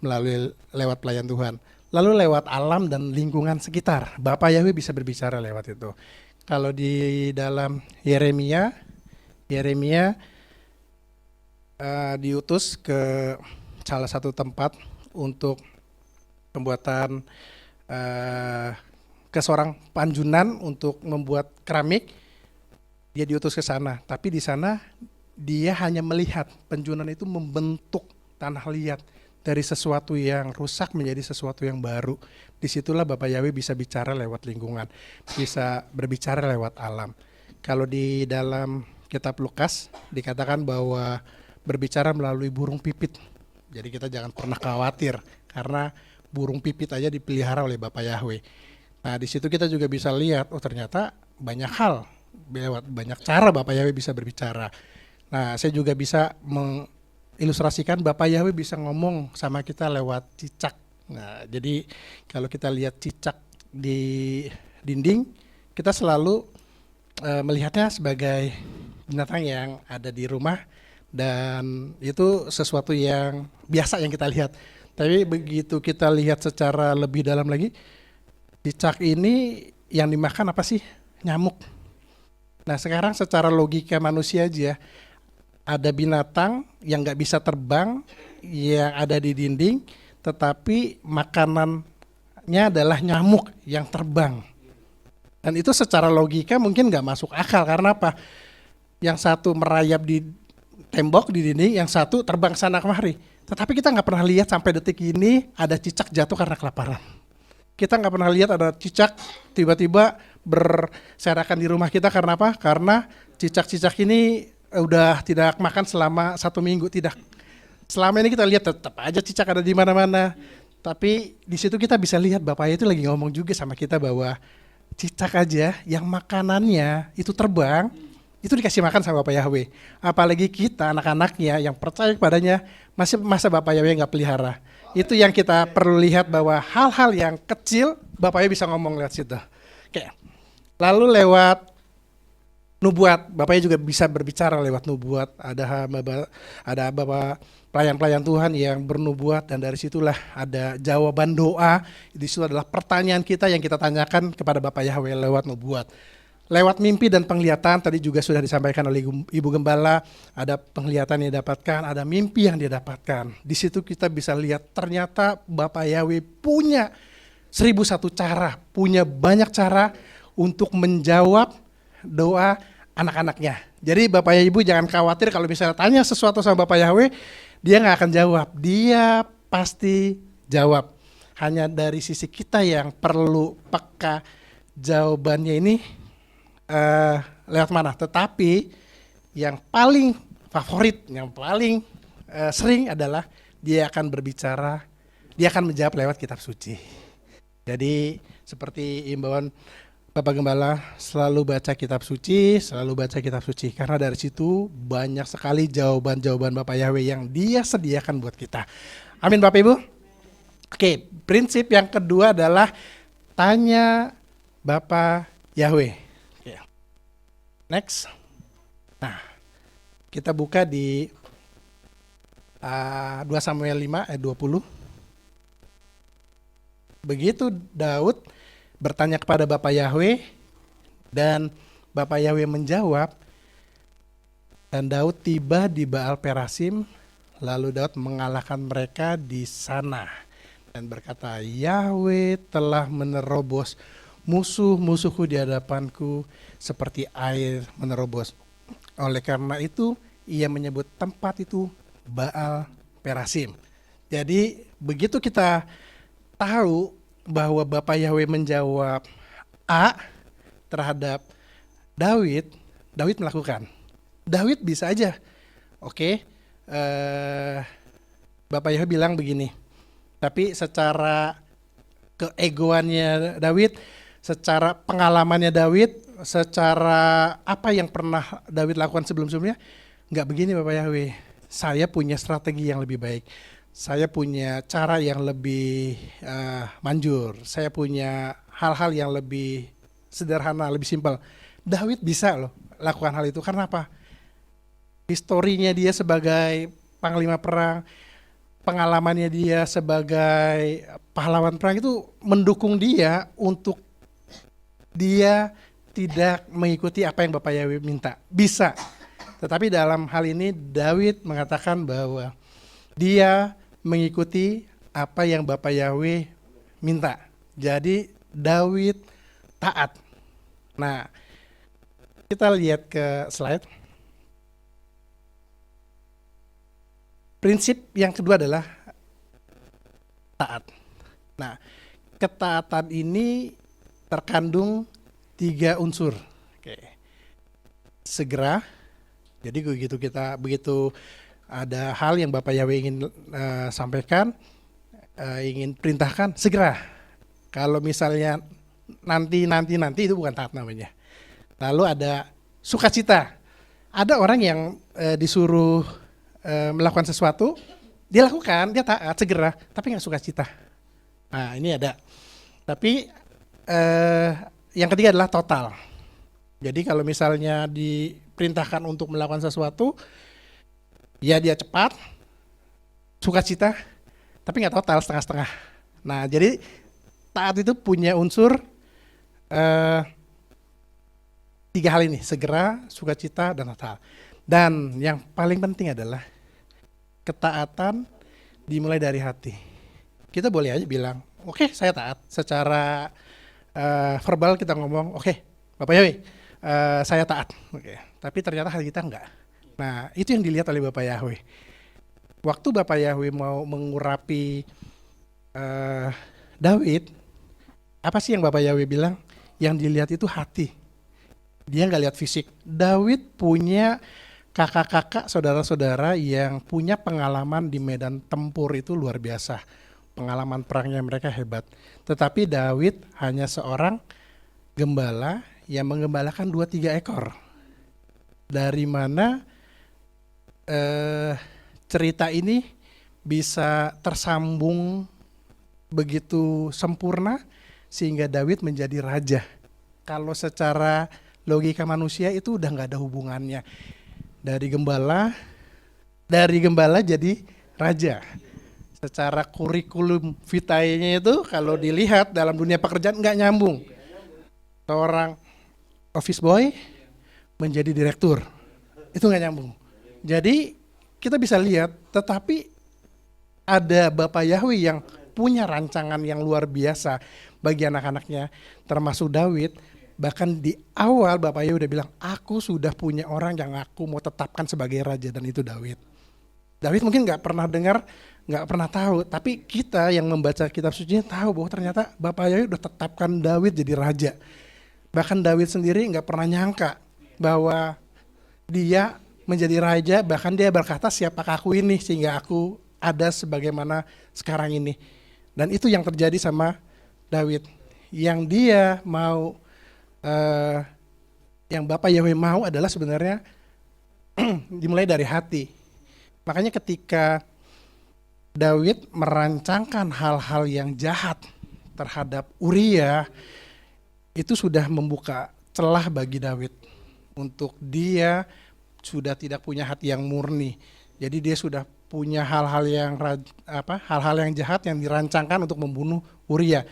melalui lewat pelayan Tuhan. Lalu lewat alam dan lingkungan sekitar, Bapak Yahweh bisa berbicara lewat itu. Kalau di dalam Yeremia diutus ke salah satu tempat untuk pembuatan ke seorang panjunan untuk membuat keramik. Dia diutus ke sana, tapi di sana dia hanya melihat penjunan itu membentuk tanah liat dari sesuatu yang rusak menjadi sesuatu yang baru. Disitulah Bapak Yahweh bisa bicara lewat lingkungan, bisa berbicara lewat alam. Kalau di dalam kitab Lukas dikatakan bahwa berbicara melalui burung pipit. Jadi kita jangan pernah khawatir karena burung pipit aja dipelihara oleh Bapak Yahweh. Nah di situ kita juga bisa lihat, oh ternyata banyak hal, lewat banyak cara Bapak Yahweh bisa berbicara. Nah saya juga bisa mengilustrasikan Bapak Yahweh bisa ngomong sama kita lewat cicak. Nah jadi kalau kita lihat cicak di dinding, kita selalu melihatnya sebagai binatang yang ada di rumah, dan itu sesuatu yang biasa yang kita lihat. Tapi begitu kita lihat secara lebih dalam lagi, cicak ini yang dimakan apa sih? Nyamuk. Nah sekarang secara logika manusia aja, ada binatang yang nggak bisa terbang, yang ada di dinding, tetapi makanannya adalah nyamuk yang terbang. Dan itu secara logika mungkin nggak masuk akal, karena apa? Yang satu merayap di tembok, di dinding, yang satu terbang sana kemari. Tetapi kita nggak pernah lihat sampai detik ini ada cicak jatuh karena kelaparan. Kita nggak pernah lihat ada cicak tiba-tiba berserakan di rumah kita karena apa? Karena cicak-cicak ini udah tidak makan selama 1 minggu, tidak. Selama ini kita lihat tetap aja cicak ada di mana-mana. Tapi di situ kita bisa lihat Bapak itu lagi ngomong juga sama kita bahwa cicak aja yang makanannya itu terbang, itu dikasih makan sama Bapak Yahweh. Apalagi kita anak-anaknya yang percaya kepadanya, masih masa Bapak Yahweh nggak pelihara. Itu yang kita perlu lihat bahwa hal-hal yang kecil Bapak Yahweh bisa ngomong lewat situ. Oke. Lalu lewat nubuat, Bapak juga bisa berbicara lewat nubuat. Ada Bapak pelayan-pelayan Tuhan yang bernubuat, dan dari situlah ada jawaban doa. Di situ adalah pertanyaan kita yang kita tanyakan kepada Bapak Yahweh lewat nubuat. Lewat mimpi dan penglihatan, tadi juga sudah disampaikan oleh Ibu Gembala, ada penglihatan yang didapatkan, ada mimpi yang didapatkan. Di situ kita bisa lihat ternyata Bapak Yahweh punya 1001 cara, punya banyak cara untuk menjawab doa anak-anaknya. Jadi Bapak Ibu jangan khawatir kalau misalnya tanya sesuatu sama Bapak Yahweh, dia nggak akan jawab. Dia pasti jawab. Hanya dari sisi kita yang perlu peka jawabannya ini lewat mana. Tetapi yang paling favorit, yang paling sering adalah dia akan berbicara, dia akan menjawab lewat kitab suci. Jadi seperti imbauan Bapak Gembala, selalu baca kitab suci, karena dari situ banyak sekali jawaban-jawaban Bapak Yahweh yang dia sediakan buat kita. Amin Bapak Ibu. Oke, prinsip yang kedua adalah tanya Bapak Yahweh. Oke. Next. Nah, kita buka di 2 Samuel 5 ayat 20. Begitu Daud bertanya kepada Bapak Yahweh, dan Bapak Yahweh menjawab, dan Daud tiba di Baal Perasim, lalu Daud mengalahkan mereka di sana dan berkata, Yahweh telah menerobos musuh-musuhku di hadapanku seperti air menerobos. Oleh karena itu ia menyebut tempat itu Baal Perasim. Jadi begitu kita tahu bahwa Bapak Yahweh menjawab A terhadap Daud, Daud melakukan. Daud bisa aja, oke, Bapak Yahweh bilang begini, tapi secara keegoannya Daud, secara pengalamannya Daud, secara apa yang pernah Daud lakukan sebelum-sebelumnya, nggak begini Bapak Yahweh, saya punya strategi yang lebih baik. Saya punya cara yang lebih manjur. Saya punya hal-hal yang lebih sederhana, lebih simpel. Daud bisa loh lakukan hal itu. Karena apa? Historinya dia sebagai panglima perang, pengalamannya dia sebagai pahlawan perang itu mendukung dia untuk dia tidak mengikuti apa yang Bapak Yahweh minta. Bisa. Tetapi dalam hal ini Daud mengatakan bahwa dia mengikuti apa yang Bapak Yahweh minta. Jadi Daud taat. Nah, kita lihat ke slide. Prinsip yang kedua adalah taat. Nah, ketaatan ini terkandung 3 unsur. Oke. Segera. Jadi begitu ada hal yang Bapak Yahweh ingin sampaikan, ingin perintahkan, segera. Kalau misalnya nanti itu bukan taat namanya. Lalu ada sukacita. Ada orang yang disuruh melakukan sesuatu, dia lakukan, dia taat segera, tapi nggak sukacita. Nah ini ada. Tapi yang ketiga adalah total. Jadi kalau misalnya diperintahkan untuk melakukan sesuatu, ya dia cepat, sukacita, tapi nggak total, setengah-setengah. Nah jadi taat itu punya unsur 3 hal ini, segera, sukacita, dan total. Dan yang paling penting adalah ketaatan dimulai dari hati. Kita boleh aja bilang, oke, saya taat. Secara verbal kita ngomong, oke, Bapak Yahweh, saya taat. Oke. Tapi ternyata hati kita enggak. Nah, itu yang dilihat oleh Bapak Yahweh. Waktu Bapak Yahweh mau mengurapi Daud, apa sih yang Bapak Yahweh bilang? Yang dilihat itu hati. Dia nggak lihat fisik. Daud punya kakak-kakak, saudara-saudara yang punya pengalaman di medan tempur itu luar biasa. Pengalaman perangnya mereka hebat. Tetapi Daud hanya seorang gembala yang menggembalakan 2-3 ekor. Dari mana cerita ini bisa tersambung begitu sempurna sehingga Daud menjadi raja. Kalau secara logika manusia itu udah nggak ada hubungannya. Dari gembala jadi raja. Secara kurikulum vitae-nya itu kalau dilihat dalam dunia pekerjaan nggak nyambung. Seorang office boy menjadi direktur, itu nggak nyambung. Jadi kita bisa lihat, tetapi ada Bapak Yahweh yang punya rancangan yang luar biasa bagi anak-anaknya, termasuk Daud. Bahkan di awal Bapak Yahweh udah bilang, aku sudah punya orang yang aku mau tetapkan sebagai raja, dan itu Daud. Daud mungkin nggak pernah dengar, nggak pernah tahu, tapi kita yang membaca kitab suci tahu bahwa ternyata Bapak Yahweh udah tetapkan Daud jadi raja. Bahkan Daud sendiri nggak pernah nyangka bahwa dia menjadi raja, bahkan dia berkata, siapakah aku ini sehingga aku ada sebagaimana sekarang ini. Dan itu yang terjadi sama Daud. Yang dia mau, yang Bapak Yahweh mau adalah sebenarnya dimulai dari hati. Makanya ketika Daud merancangkan hal-hal yang jahat terhadap Uria, itu sudah membuka celah bagi Daud untuk dia sudah tidak punya hati yang murni. Jadi dia sudah punya hal-hal yang jahat yang dirancangkan untuk membunuh Uria,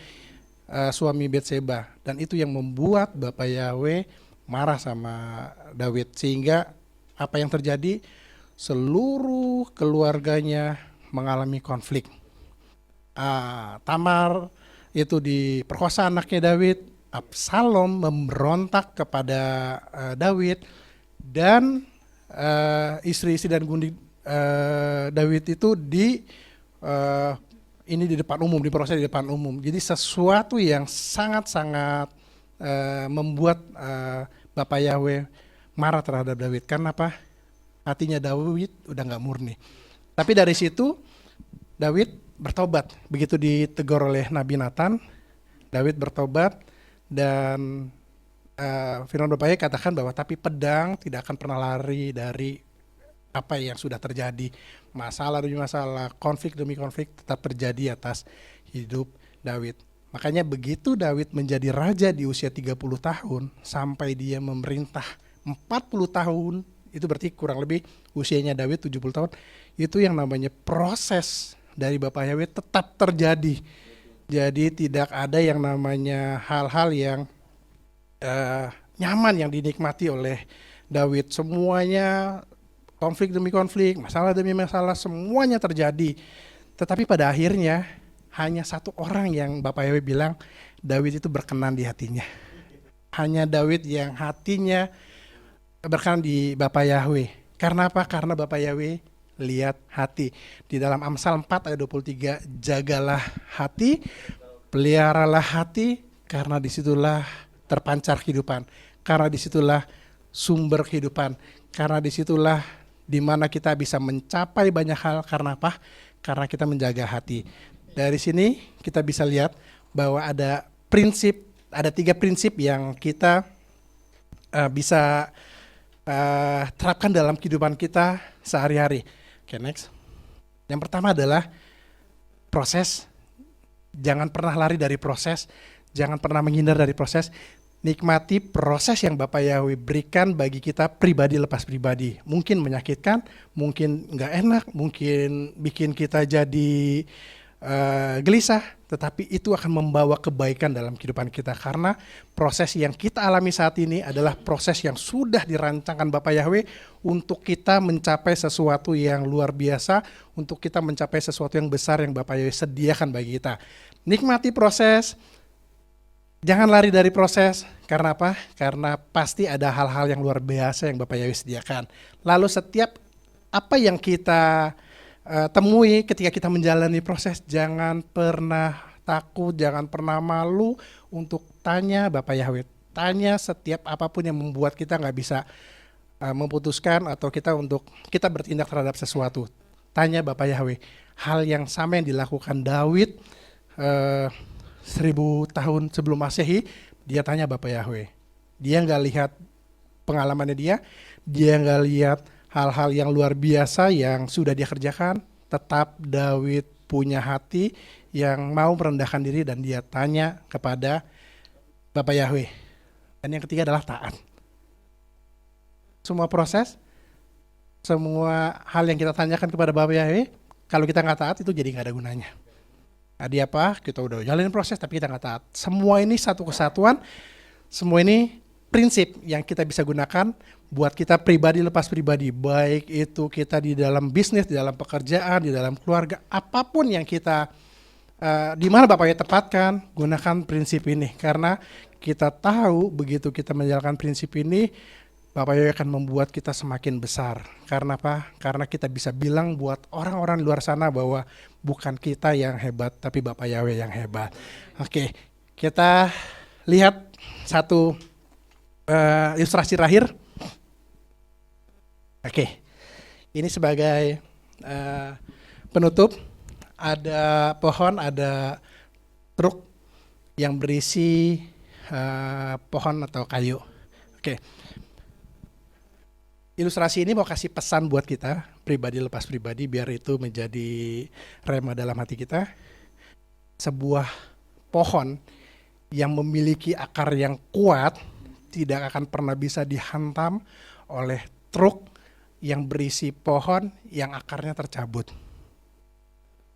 suami Betseba, dan itu yang membuat Bapak Yahweh marah sama Daud, sehingga apa yang terjadi, seluruh keluarganya mengalami konflik. Tamar itu diperkosa anaknya Daud, Absalom memberontak kepada Daud, dan istri-istri dan gundik Daud itu di depan umum, diproses di depan umum. Jadi sesuatu yang sangat-sangat membuat Bapak Yahweh marah terhadap Daud. Karena apa? Hatinya Daud udah nggak murni. Tapi dari situ Daud bertobat. Begitu ditegur oleh Nabi Nathan, Daud bertobat, dan firman Bapak Yahweh katakan bahwa tapi pedang tidak akan pernah lari dari apa yang sudah terjadi. Masalah demi masalah, konflik demi konflik tetap terjadi atas hidup Daud. Makanya begitu Daud menjadi raja di usia 30 tahun sampai dia memerintah 40 tahun, itu berarti kurang lebih usianya Daud 70 tahun, itu yang namanya proses dari Bapak Yahweh tetap terjadi. Jadi tidak ada yang namanya hal-hal yang nyaman yang dinikmati oleh Daud. Semuanya konflik demi konflik, masalah demi masalah, semuanya terjadi. Tetapi pada akhirnya hanya satu orang yang Bapak Yahweh bilang Daud itu berkenan di hatinya. Hanya Daud yang hatinya berkenan di Bapak Yahweh. Karena apa? Karena Bapak Yahweh lihat hati. Di dalam Amsal 4 ayat 23, jagalah hati, peliharalah hati, karena disitulah terpancar kehidupan. Karena disitulah sumber kehidupan. Karena disitulah dimana kita bisa mencapai banyak hal. Karena apa? Karena kita menjaga hati. Dari sini kita bisa lihat bahwa ada 3 prinsip yang kita bisa terapkan dalam kehidupan kita sehari-hari. Oke, next. Yang pertama adalah proses. Jangan pernah lari dari proses, jangan pernah menghindar dari proses. Nikmati proses yang Bapak Yahweh berikan bagi kita pribadi lepas pribadi. Mungkin menyakitkan, mungkin nggak enak, mungkin bikin kita jadi gelisah, tetapi itu akan membawa kebaikan dalam kehidupan kita. Karena proses yang kita alami saat ini adalah proses yang sudah dirancangkan Bapak Yahweh untuk kita mencapai sesuatu yang luar biasa, untuk kita mencapai sesuatu yang besar yang Bapak Yahweh sediakan bagi kita. Nikmati proses, jangan lari dari proses. Karena apa? Karena pasti ada hal-hal yang luar biasa yang Bapak Yahweh sediakan. Lalu setiap apa yang kita temui ketika kita menjalani proses, jangan pernah takut, jangan pernah malu untuk tanya Bapak Yahweh. Tanya setiap apapun yang membuat kita nggak bisa memutuskan atau kita bertindak terhadap sesuatu. Tanya Bapak Yahweh. Hal yang sama yang dilakukan Daud 1000 tahun sebelum Masehi, dia tanya Bapak Yahweh. Dia nggak lihat pengalamannya dia nggak lihat hal-hal yang luar biasa yang sudah dia kerjakan, tetap Daud punya hati yang mau merendahkan diri dan dia tanya kepada Bapak Yahweh. Dan yang ketiga adalah taat. Semua proses, semua hal yang kita tanyakan kepada Bapak Yahweh, kalau kita nggak taat itu jadi nggak ada gunanya. Tadi apa? Kita udah jalanin proses tapi kita nggak taat. Semua ini satu kesatuan, semua ini prinsip yang kita bisa gunakan buat kita pribadi lepas pribadi. Baik itu kita di dalam bisnis, di dalam pekerjaan, di dalam keluarga, apapun yang kita di mana Bapak Yahweh tempatkan, gunakan prinsip ini. Karena kita tahu begitu kita menjalankan prinsip ini, Bapak Yahweh akan membuat kita semakin besar. Karena apa? Karena kita bisa bilang buat orang-orang luar sana bahwa bukan kita yang hebat, tapi Bapak Yahweh yang hebat. Oke, kita lihat satu ilustrasi terakhir. Oke, ini sebagai penutup. Ada pohon, ada truk yang berisi pohon atau kayu. Oke. Ilustrasi ini mau kasih pesan buat kita, pribadi lepas pribadi, biar itu menjadi rema dalam hati kita. Sebuah pohon yang memiliki akar yang kuat tidak akan pernah bisa dihantam oleh truk yang berisi pohon yang akarnya tercabut.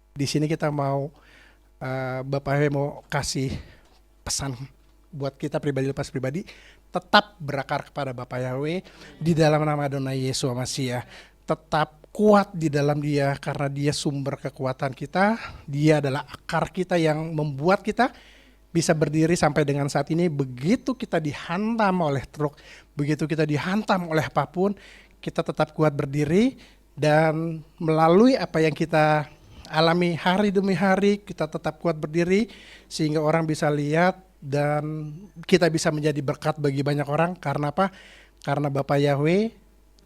Di sini kita mau, Bapak Yahweh mau kasih pesan buat kita pribadi lepas pribadi, tetap berakar kepada Bapak Yahweh di dalam nama Adonai Yeshua Mashiach. Tetap kuat di dalam Dia karena Dia sumber kekuatan kita. Dia adalah akar kita yang membuat kita bisa berdiri sampai dengan saat ini. Begitu kita dihantam oleh truk, begitu kita dihantam oleh apapun, kita tetap kuat berdiri dan melalui apa yang kita alami hari demi hari, kita tetap kuat berdiri sehingga orang bisa lihat dan kita bisa menjadi berkat bagi banyak orang. Karena apa? Karena Bapak Yahweh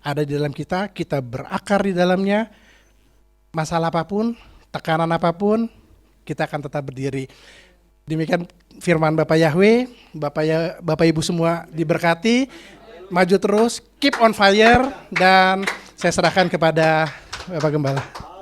ada di dalam kita, kita berakar di dalamnya. Masalah apapun, tekanan apapun, kita akan tetap berdiri. Demikian firman Bapak Yahweh. Bapak Ibu semua diberkati, maju terus, keep on fire, dan saya serahkan kepada Bapak Gembala.